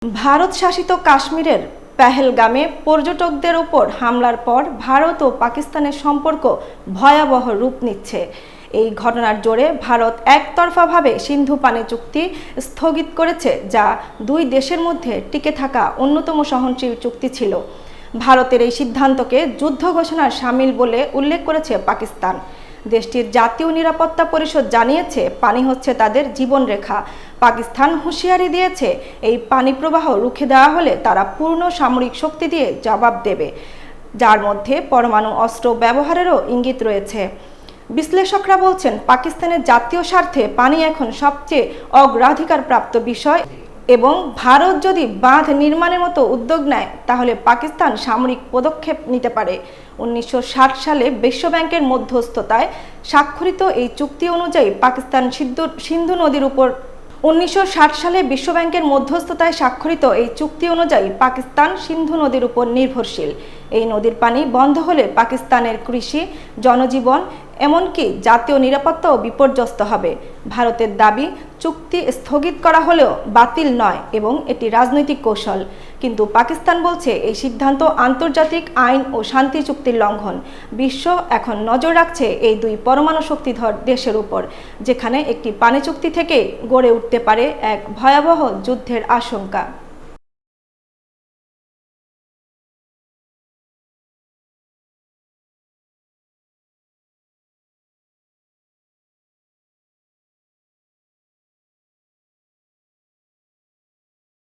ভারত শাসিত কাশ্মীরের পেহেলগামে পর্যটকদের উপর হামলার পর ভারত ও পাকিস্তানের সম্পর্ক ভয়াবহ রূপ নিচ্ছে। এই ঘটনার জেরে ভারত একতরফাভাবে সিন্ধু পানি চুক্তি স্থগিত করেছে, যা দুই দেশের মধ্যে টিকে থাকা অন্যতম সহনশীল চুক্তি ছিল। ভারতের এই সিদ্ধান্তকে যুদ্ধ ঘোষণার শামিল বলে উল্লেখ করেছে পাকিস্তান। দেশটির জাতীয় নিরাপত্তা পরিষদ জানিয়েছে, পানি হচ্ছে তাদের জীবনরেখা। পাকিস্তান হুঁশিয়ারি দিয়েছে, এই পানি প্রবাহ রুখে দেওয়া হলে তারা পূর্ণ সামরিক শক্তি দিয়ে জবাব দেবে, যার মধ্যে পরমাণু অস্ত্র ব্যবহারেরও ইঙ্গিত রয়েছে। বিশ্লেষকরা বলছেন, পাকিস্তানের জাতীয় স্বার্থে পানি এখন সবচেয়ে অগ্রাধিকারপ্রাপ্ত বিষয় এবং ভারত যদি বাঁধ নির্মাণের মতো উদ্যোগ নেয় তাহলে পাকিস্তান সামরিক পদক্ষেপ নিতে পারে। 1960 সালে বিশ্বব্যাংকের মধ্যস্থতায় স্বাক্ষরিত এই চুক্তি অনুযায়ী পাকিস্তান সিন্ধু নদীর উপর 1960 সালে বিশ্বব্যাংকের মধ্যস্থতায় স্বাক্ষরিত এই চুক্তি অনুযায়ী পাকিস্তান সিন্ধু নদীর উপর নির্ভরশীল। এই নদীর পানি বন্ধ হলে পাকিস্তানের কৃষি, জনজীবন এমনকি জাতীয় নিরাপত্তাও বিপর্যস্ত হবে। ভারতের দাবি, চুক্তি স্থগিত করা হলেও বাতিল নয় এবং এটি রাজনৈতিক কৌশল। কিন্তু পাকিস্তান বলছে, এই সিদ্ধান্ত আন্তর্জাতিক আইন ও শান্তি চুক্তির লঙ্ঘন। বিশ্ব এখন নজর রাখছে এই দুই পরমাণু শক্তিধর দেশের উপর, যেখানে একটি পানি চুক্তি থেকে গড়ে উঠতে পারে এক ভয়াবহ যুদ্ধের আশঙ্কা।